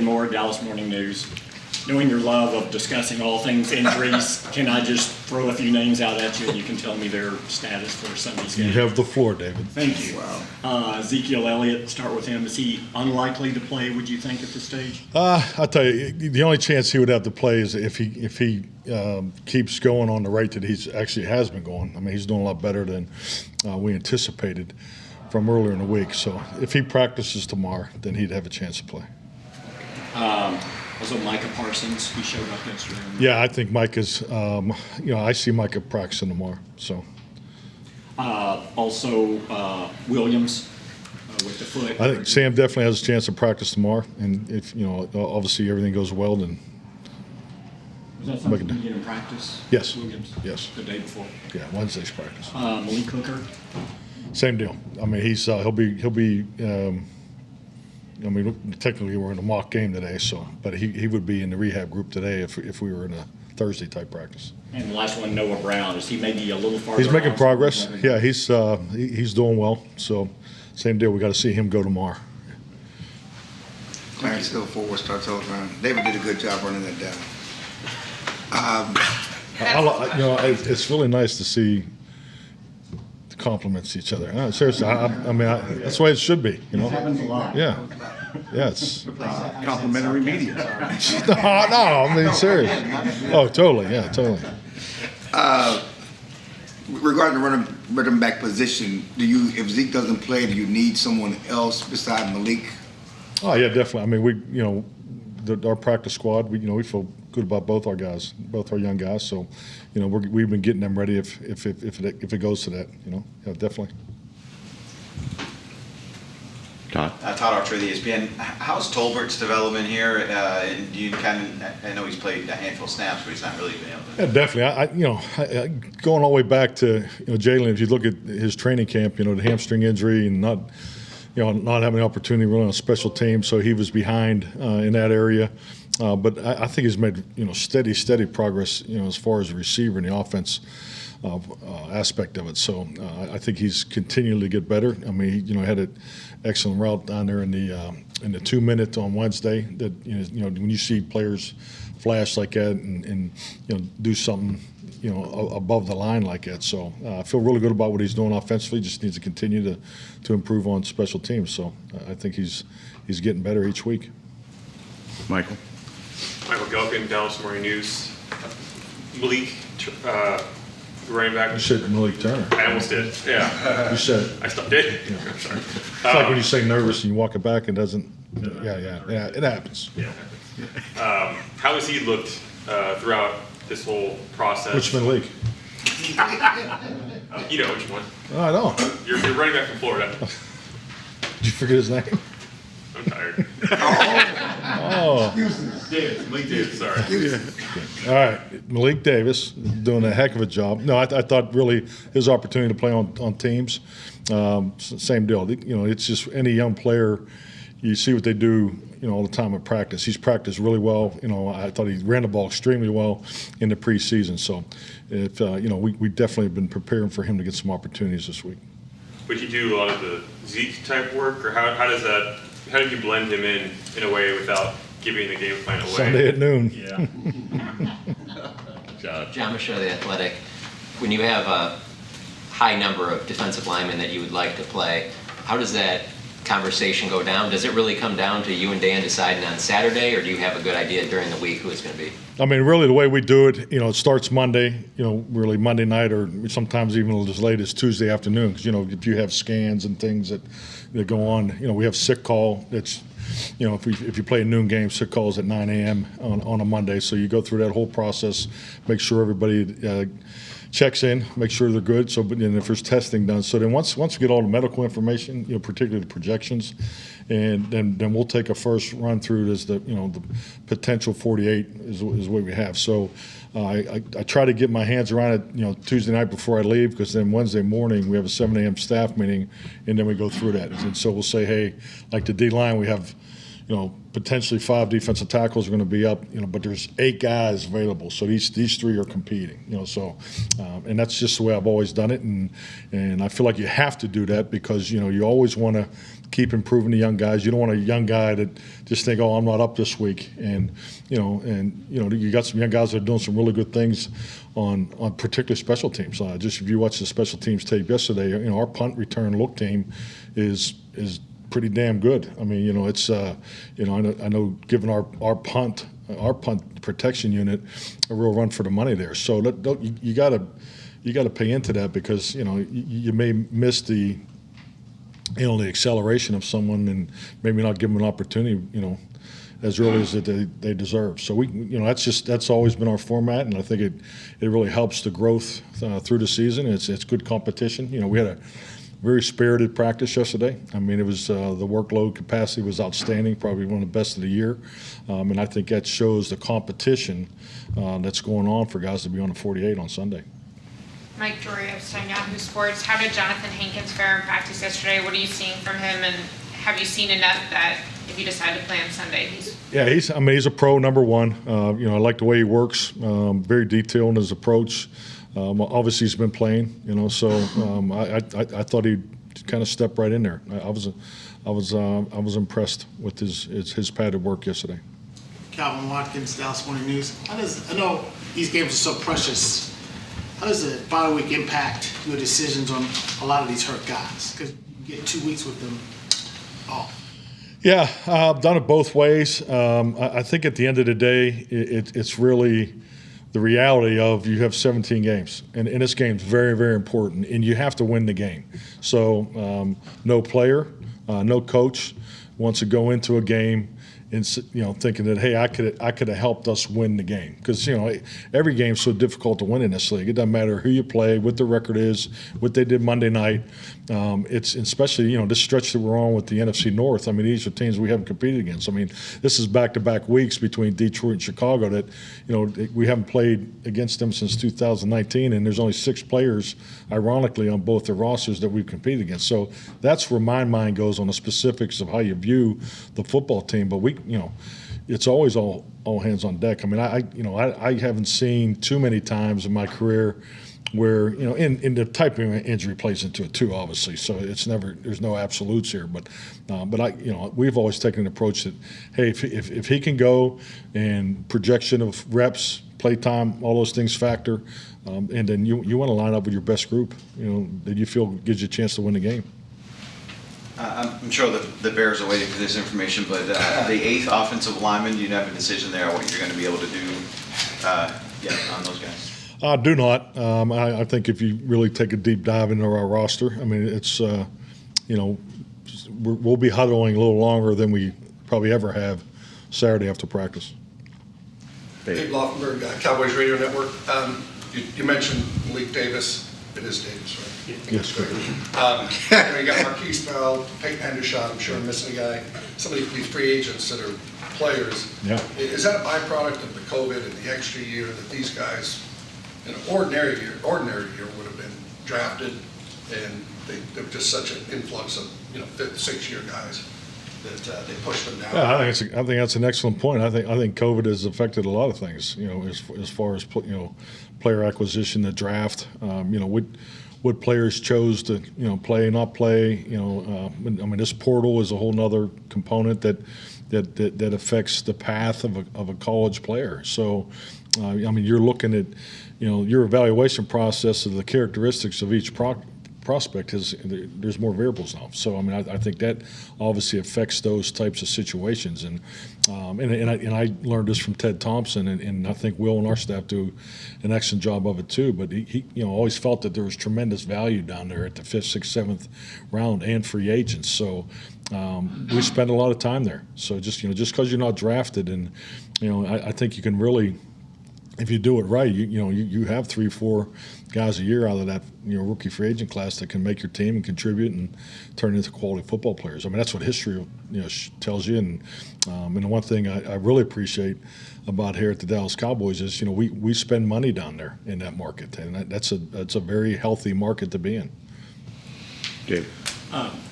More Dallas Morning News. Knowing your love of discussing all things injuries, can I just throw a few names out at you and you can tell me their status for Sunday's game? You have the floor, David. Thank you. Wow. Ezekiel Elliott, start with him. Is he unlikely to play, would you think, at this stage? I'll tell you, the only chance he would have to play is if he keeps going on the rate that he actually has been going. I mean, he's doing a lot better than we anticipated from earlier in the week. So if he practices tomorrow, then he'd have a chance to play. Also, Micah Parsons, he showed up yesterday. Yeah, I think Micah's, I see Micah practicing tomorrow. So. Also, Williams with the foot. I think Sam definitely has a chance to practice tomorrow. And if, obviously everything goes well, then. Was that something you did in practice? Yes. Williams? Yes. The day before? Yeah, Wednesday's practice. Malik Hooker? Same deal. I mean, he'll be. Technically we're in a mock game today, but he would be in the rehab group today if we were in a Thursday type practice. And the last one, Noah Brown, is he maybe a little farther? He's making progress. Yeah, he's doing well. So same deal. We got to see him go tomorrow. Clarence Hill forward starts over. David did a good job running that down. It's really nice to see the compliments east other. Seriously, that's the way it should be. It happens a lot. Yeah. Yeah, it's Complimentary media. no, I mean serious. Oh, totally. Yeah, totally. Regarding the running back position, if Zeke doesn't play, do you need someone else beside Malik? Oh yeah, definitely. I mean, our practice squad, we feel good about both our guys, both our young guys. So, we've been getting them ready if it goes to that. Yeah, definitely. Todd Archer, the ESPN. How's Tolbert's development here? And do you I know he's played a handful of snaps, but he's not really been able to. Yeah, definitely. Going all the way back to Jalen, if you look at his training camp, the hamstring injury and not having the opportunity really on special teams, so he was behind in that area. But I think he's made steady progress as far as a receiver in the offense aspect of it. So I think he's continually to get better. I mean, he had an excellent route down there in the 2 minute on Wednesday. That when you see players flash like that and do something above the line like that. So I feel really good about what he's doing offensively. Just needs to continue to improve on special teams. So I think he's getting better each week. Michael Gelkin, Dallas Morning News. Malik, running back. You said Malik Turner. I almost did. Yeah. You said it. I did. Yeah. I'm sorry. It's like when you say nervous and you walk it back and doesn't. Yeah, it happens. Yeah. How has he looked throughout this whole process? Which Malik? You know which one. Oh, I know. You're running back from Florida. Did you forget his name? I'm tired. Oh. Malik Davis, sorry. All right, Malik Davis doing a heck of a job. No, I thought really his opportunity to play on teams, same deal. It's just any young player, you see what they do, all the time in practice. He's practiced really well. I thought he ran the ball extremely well in the preseason. So, we definitely have been preparing for him to get some opportunities this week. Would you do a lot of the Zeke type work, or how did you blend him in a way without giving the game plan away? Sunday at noon. Yeah. John Michaud, The Athletic. When you have a high number of defensive linemen that you would like to play, how does that conversation go down? Does it really come down to you and Dan deciding on Saturday, or do you have a good idea during the week who it's going to be? I mean, really, the way we do it, it starts Monday, really Monday night, or sometimes even as late as Tuesday afternoon, because, if you have scans and things that go on, we have sick call that's, if you play a noon game, sick calls at 9 a.m. on a Monday. So you go through that whole process, make sure everybody checks in, make sure they're good. So, and if there's testing done, so then once we get all the medical information, particularly the projections, and then we'll take a first run through as the potential 48 is what we have. So I try to get my hands around it Tuesday night before I leave, because then Wednesday morning we have a 7 a.m. staff meeting, and then we go through that. And so we'll say, hey, like the D line, we have potentially 5 defensive tackles are going to be up, but there's 8 guys available. So these 3 are competing, and that's just the way I've always done it. And I feel like you have to do that because, you always want to keep improving the young guys. You don't want a young guy that just think, oh, I'm not up this week. And you got some young guys that are doing some really good things on particular special teams. Just if you watch the special teams tape yesterday, our punt return look team is pretty damn good. I mean, it's I know giving our punt protection unit a real run for the money there. So you got to pay into that because you may miss the acceleration of someone and maybe not give them an opportunity as early as they deserve. So that's always been our format, and I think it really helps the growth through the season. It's good competition. We had a very spirited practice yesterday. I mean, it was the workload capacity was outstanding, probably one of the best of the year, and I think that shows the competition that's going on for guys to be on the 48 on Sunday. Mike Drury of Yahoo Sports. How did Jonathan Hankins fare in practice yesterday? What are you seeing from him, and have you seen enough that if you decide to play on Sunday, he's a pro, number one. I like the way he works. Very detailed in his approach. Obviously, he's been playing. So I thought he'd kind of step right in there. I was impressed with his padded work yesterday. Calvin Watkins, Dallas Morning News. I know these games are so precious. How does the bye week impact your decisions on a lot of these hurt guys? Because you get 2 weeks with them off. Yeah, I've done it both ways. I think at the end of the day, it's really the reality of you have 17 games. And this game's very, very important, and you have to win the game. So no player, no coach wants to go into a game and thinking that, hey, I could have helped us win the game, because every game's so difficult to win in this league. It doesn't matter who you play, what the record is, what they did Monday night. It's especially this stretch that we're on with the NFC North. I mean, these are teams we haven't competed against. I mean, this is back-to-back weeks between Detroit and Chicago that we haven't played against them since 2019, and there's only 6 players, ironically, on both the rosters that we've competed against. So that's where my mind goes on the specifics of how you view the football team. But it's always all hands on deck. I mean, I haven't seen too many times in my career where in the type of injury plays into it too, obviously. So there's no absolutes here. But we've always taken an approach that, hey, if he can go and projection of reps, play time, all those things factor, and then you want to line up with your best group, that you feel gives you a chance to win the game. I'm sure the Bears are waiting for this information, but the 8th offensive lineman, do you have a decision there on what you're going to be able to do on those guys? I do not. I think if you really take a deep dive into our roster, I mean, it's, we'll be huddling a little longer than we probably ever have Saturday after practice. Dave Laufenberg, Cowboys Radio Network. You mentioned Malik Davis. It is Davis, right? Yes. You got Marquise Bell, Peyton Hendershot, I'm sure I'm missing a guy. Some of these free agents that are players. Yeah. Is that a byproduct of the COVID and the extra year that these guys, in an ordinary year would have been drafted, and they were just such an influx of 5th, 6th year guys that they pushed them down? Yeah, I think that's an excellent point. I think COVID has affected a lot of things. As far as player acquisition, the draft. What players chose to play, not play. I mean, this portal is a whole nother component that affects the path of a college player. So, I mean, you're looking at your evaluation process of the characteristics of each prospect there's more variables now. So I mean, I think that obviously affects those types of situations, and I learned this from Ted Thompson, and I think Will and our staff do an excellent job of it too. But he always felt that there was tremendous value down there at the 5th, 6th, 7th round and free agents. So we spend a lot of time there. So just because you're not drafted, and I think you can really, if you do it right, you have 3-4 guys a year out of that rookie free agent class that can make your team and contribute and turn into quality football players. I mean, that's what history tells you. And the one thing I really appreciate about here at the Dallas Cowboys is we spend money down there in that market, and that's a very healthy market to be in. Dave.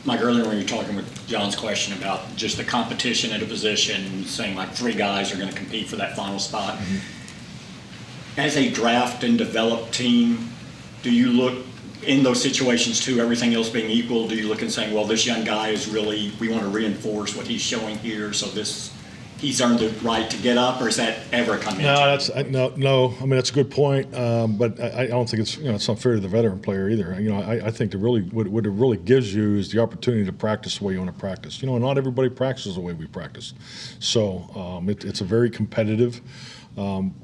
Mike, earlier when you were talking with John's question about just the competition at a position, saying like 3 guys are going to compete for that final spot. As a draft and develop team, do you look in those situations too, everything else being equal, do you look and saying, well, this young guy is really, we want to reinforce what he's showing here, so he's earned the right to get up, or does that ever come into? No. I mean, that's a good point, but I don't think it's unfair to the veteran player either. I think what it really gives you is the opportunity to practice the way you want to practice. Not everybody practices the way we practice, so it's a very competitive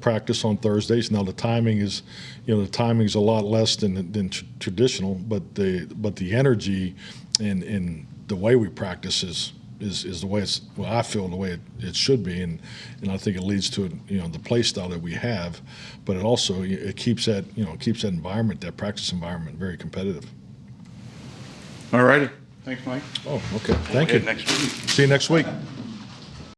practice on Thursdays. Now the timing is a lot less than traditional, but the energy and the way we practice is the way I feel the way it should be, and I think it leads to the play style that we have, but it also it keeps that environment, that practice environment, very competitive. All righty. Thanks, Mike. Oh, okay. Thank you. Next week. See you next week.